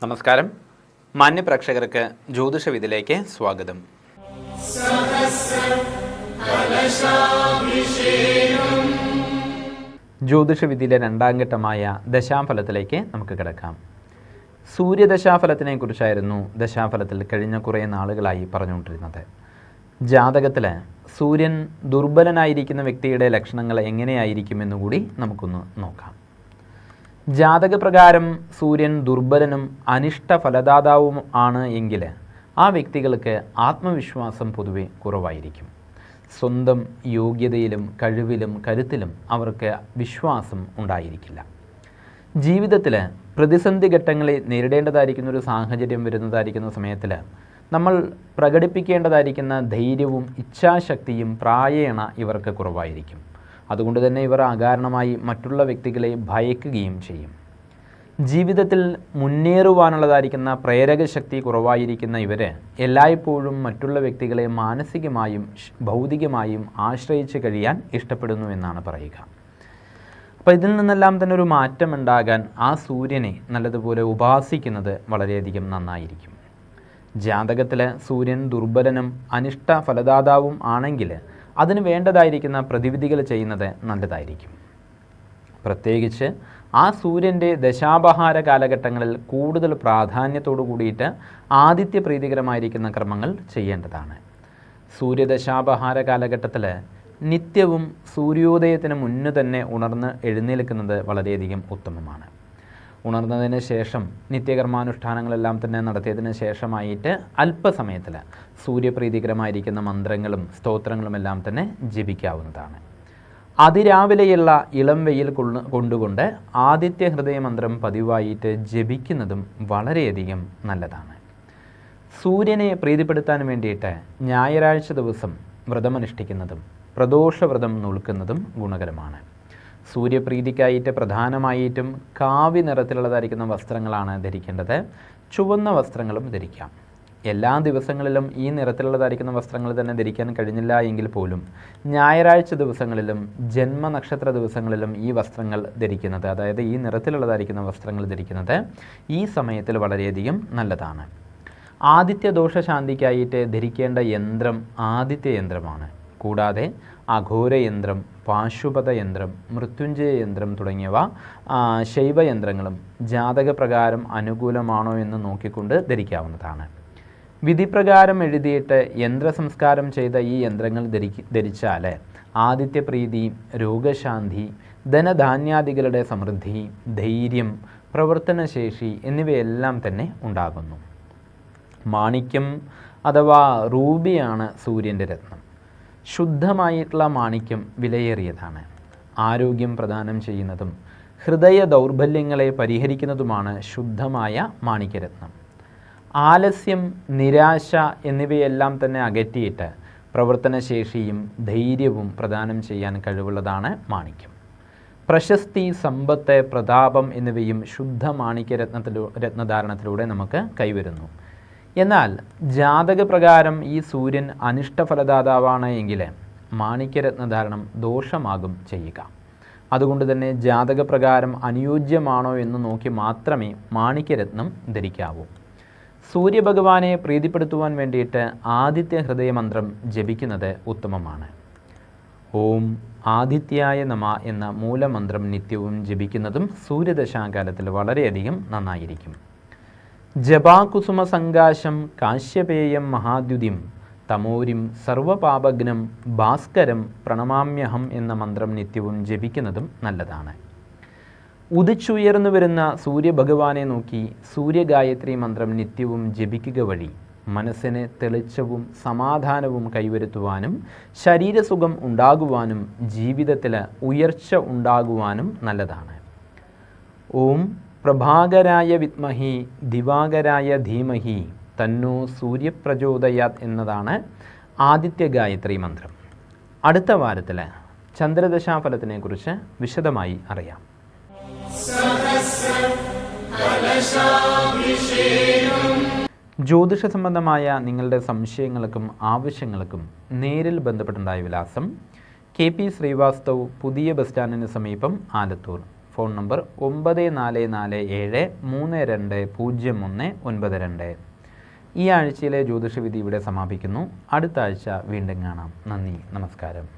നമസ്കാരം. മാന്യപ്രേക്ഷകർക്ക് ജ്യോതിഷവിധിയിലേക്ക് സ്വാഗതം. ജ്യോതിഷവിധിയിലെ രണ്ടാം ഘട്ടമായ ദശാഫലത്തിലേക്ക് നമുക്ക് കിടക്കാം. സൂര്യദശാഫലത്തിനെ കുറിച്ചായിരുന്നു ദശാഫലത്തിൽ കഴിഞ്ഞ കുറേ നാളുകളായി പറഞ്ഞുകൊണ്ടിരുന്നത്. ജാതകത്തിൽ സൂര്യൻ ദുർബലനായിരിക്കുന്ന വ്യക്തിയുടെ ലക്ഷണങ്ങൾ എങ്ങനെയായിരിക്കുമെന്നുകൂടി നമുക്കൊന്ന് നോക്കാം. ജാതകപ്രകാരം സൂര്യൻ ദുർബലനും അനിഷ്ട ഫലദാതാവും ആണ് എങ്കിൽ ആ വ്യക്തികൾക്ക് ആത്മവിശ്വാസം പൊതുവെ കുറവായിരിക്കും. സ്വന്തം യോഗ്യതയിലും കഴിവിലും കരുത്തിലും അവർക്ക് വിശ്വാസം ഉണ്ടായിരിക്കില്ല. ജീവിതത്തിൽ പ്രതിസന്ധി ഘട്ടങ്ങളെ നേരിടേണ്ടതായിരിക്കുന്ന ഒരു സാഹചര്യം വരുന്നതായിരിക്കുന്ന സമയത്തിൽ നമ്മൾ പ്രകടിപ്പിക്കേണ്ടതായിരിക്കുന്ന ധൈര്യവും ഇച്ഛാശക്തിയും പ്രായേണ ഇവർക്ക് കുറവായിരിക്കും. അതുകൊണ്ട് തന്നെ ഇവർ അകാരണമായി മറ്റുള്ള വ്യക്തികളെ ഭയക്കുകയും ചെയ്യും. ജീവിതത്തിൽ മുന്നേറുവാനുള്ളതായിരിക്കുന്ന പ്രേരകശക്തി കുറവായിരിക്കുന്ന ഇവർ എല്ലായ്പ്പോഴും മറ്റുള്ള വ്യക്തികളെ മാനസികമായും ഭൗതികമായും ആശ്രയിച്ച് കഴിയാൻ ഇഷ്ടപ്പെടുന്നു എന്നാണ് പറയുക. അപ്പോൾ ഇതിൽ നിന്നെല്ലാം തന്നെ ഒരു മാറ്റം ഉണ്ടാകാൻ ആ സൂര്യനെ നല്ലതുപോലെ ഉപാസിക്കുന്നത് വളരെയധികം നന്നായിരിക്കും. ജാതകത്തിൽ സൂര്യൻ ദുർബലനും അനിഷ്ട ഫലദാതാവും ആണെങ്കിൽ അതിന് വേണ്ടതായിരിക്കുന്ന പ്രതിവിധികൾ ചെയ്യുന്നത് നല്ലതായിരിക്കും. പ്രത്യേകിച്ച് ആ സൂര്യൻ്റെ ദശാപഹാര കാലഘട്ടങ്ങളിൽ കൂടുതൽ പ്രാധാന്യത്തോടു കൂടിയിട്ട് ആദിത്യ പ്രീതികരമായിരിക്കുന്ന ക്രമങ്ങൾ ചെയ്യേണ്ടതാണ്. സൂര്യദശാപഹാര കാലഘട്ടത്തിൽ നിത്യവും സൂര്യോദയത്തിന് മുന്നേ തന്നെ ഉണർന്ന് എഴുന്നേൽക്കുന്നത് വളരെയധികം ഉത്തമമാണ്. ഉണർന്നതിന് ശേഷം നിത്യകർമാനുഷ്ഠാനങ്ങളെല്ലാം തന്നെ നടത്തിയതിന് ശേഷമായിട്ട് അല്പസമയത്തിൽ സൂര്യപ്രീതികരമായിരിക്കുന്ന മന്ത്രങ്ങളും സ്തോത്രങ്ങളുമെല്ലാം തന്നെ ജപിക്കാവുന്നതാണ്. അതിരാവിലെയുള്ള ഇളം വെയിൽ കൊണ്ടുകൊണ്ട് ആദിത്യ ഹൃദയമന്ത്രം പതിവായിട്ട് ജപിക്കുന്നതും വളരെയധികം നല്ലതാണ്. സൂര്യനെ പ്രീതിപ്പെടുത്താൻ വേണ്ടിയിട്ട് ഞായറാഴ്ച ദിവസം വ്രതമനുഷ്ഠിക്കുന്നതും പ്രദോഷവ്രതം നോൽക്കുന്നതും ഗുണകരമാണ്. സൂര്യപ്രീതിക്കായിട്ട് പ്രധാനമായിട്ടും കാവി നിറത്തിലുള്ളതായിരിക്കുന്ന വസ്ത്രങ്ങളാണ് ധരിക്കേണ്ടത്. ചുവന്ന വസ്ത്രങ്ങളും ധരിക്കാം. എല്ലാ ദിവസങ്ങളിലും ഈ നിറത്തിലുള്ളതായിരിക്കുന്ന വസ്ത്രങ്ങൾ തന്നെ ധരിക്കാൻ കഴിഞ്ഞില്ല എങ്കിൽ പോലും ഞായറാഴ്ച ദിവസങ്ങളിലും ജന്മനക്ഷത്ര ദിവസങ്ങളിലും ഈ വസ്ത്രങ്ങൾ ധരിക്കുന്നത്, അതായത് ഈ നിറത്തിലുള്ളതായിരിക്കുന്ന വസ്ത്രങ്ങൾ ധരിക്കുന്നത് ഈ സമയത്തിൽ വളരെയധികം നല്ലതാണ്. ആദിത്യദോഷശാന്തിക്കായിട്ട് ധരിക്കേണ്ട യന്ത്രം ആദിത്യ യന്ത്രമാണ്. കൂടാതെ അഘോരയന്ത്രം, പാശുപത യന്ത്രം, മൃത്യുഞ്ജയ യന്ത്രം തുടങ്ങിയവ ശൈവയന്ത്രങ്ങളും ജാതകപ്രകാരം അനുകൂലമാണോ എന്ന് നോക്കിക്കൊണ്ട് ധരിക്കാവുന്നതാണ്. വിധിപ്രകാരം എഴുതിയിട്ട് യന്ത്രസംസ്കാരം ചെയ്ത ഈ യന്ത്രങ്ങൾ ധരിച്ചാൽ ആദിത്യപ്രീതി, രോഗശാന്തി, ധനധാന്യാദികളുടെ സമൃദ്ധി, ധൈര്യം, പ്രവർത്തനശേഷി എന്നിവയെല്ലാം തന്നെ ഉണ്ടാകുന്നു. മാണിക്യം അഥവാ റൂബിയാണ് സൂര്യൻ്റെ രത്നം. ശുദ്ധമായിട്ടുള്ള മാണിക്യം വിലയേറിയതാണ്. ആരോഗ്യം പ്രദാനം ചെയ്യുന്നതും ഹൃദയ ദൗർബല്യങ്ങളെ പരിഹരിക്കുന്നതുമാണ് ശുദ്ധമായ മാണിക്യരത്നം. ആലസ്യം, നിരാശ എന്നിവയെല്ലാം തന്നെ അകറ്റിയിട്ട് പ്രവർത്തനശേഷിയും ധൈര്യവും പ്രദാനം ചെയ്യാൻ കഴിവുള്ളതാണ് മാണിക്യം. പ്രശസ്തി, സമ്പത്ത്, പ്രതാപം എന്നിവയും ശുദ്ധ രത്നധാരണത്തിലൂടെ നമുക്ക് കൈവരുന്നു. എന്നാൽ ജാതകപ്രകാരം ഈ സൂര്യൻ അനിഷ്ടഫലദാതാവാണ് എങ്കിൽ മാണിക്യരത്നധാരണം ദോഷമാകും ചെയ്യുക. അതുകൊണ്ട് തന്നെ ജാതകപ്രകാരം അനുയോജ്യമാണോ എന്ന് നോക്കി മാത്രമേ മാണിക്യരത്നം ധരിക്കാവൂ. സൂര്യഭഗവാനെ പ്രീതിപ്പെടുത്തുവാൻ വേണ്ടിയിട്ട് ആദിത്യ ഹൃദയമന്ത്രം ജപിക്കുന്നത് ഉത്തമമാണ്. ഓം ആദിത്യായ നമ എന്ന മൂലമന്ത്രം നിത്യവും ജപിക്കുന്നതും സൂര്യദശാകാലത്തിൽ വളരെയധികം നന്നായിരിക്കും. ജപാകുസുമ സങ്കാശം കാശ്യപേയം മഹാദ്യുതിം തമോരിം സർവപാപഗ്നം ഭാസ്കരം പ്രണമാമ്യഹം എന്ന മന്ത്രം നിത്യവും ജപിക്കുന്നതും നല്ലതാണ്. ഉദിച്ചുയർന്നു വരുന്ന സൂര്യഭഗവാനെ നോക്കി സൂര്യഗായത്രി മന്ത്രം നിത്യവും ജപിക്കുക വഴി മനസ്സിന് തെളിച്ചവും സമാധാനവും കൈവരുത്തുവാനും ശരീരസുഖം ഉണ്ടാകുവാനും ജീവിതത്തിൽ ഉയർച്ച ഉണ്ടാകുവാനും നല്ലതാണ്. ഓം പ്രഭാകരായ വിദ്മഹി ദിവാകരായ ധീമഹി തന്നോ സൂര്യപ്രചോദയാത് എന്നതാണ് ആദിത്യ ഗായത്രി മന്ത്രം. അടുത്ത വാരത്തിൽ ചന്ദ്രദശാഫലത്തിനെക്കുറിച്ച് വിശദമായി അറിയാം. ജ്യോതിഷ സംബന്ധമായ നിങ്ങളുടെ സംശയങ്ങൾക്കും ആവശ്യങ്ങൾക്കും നേരിൽ ബന്ധപ്പെട്ടുണ്ടായ വിലാസം KP ശ്രീവാസ്തവ്, പുതിയ ബസ് സ്റ്റാൻഡിന് സമീപം, ആലത്തൂർ. Phone number 9447320192. ഈ ആഴ്ചയിലെ ജ്യോതിഷവിധി ഇവിടെ സമാപിക്കുന്നു. അടുത്ത ആഴ്ച വീണ്ടും കാണാം. നന്ദി, നമസ്കാരം.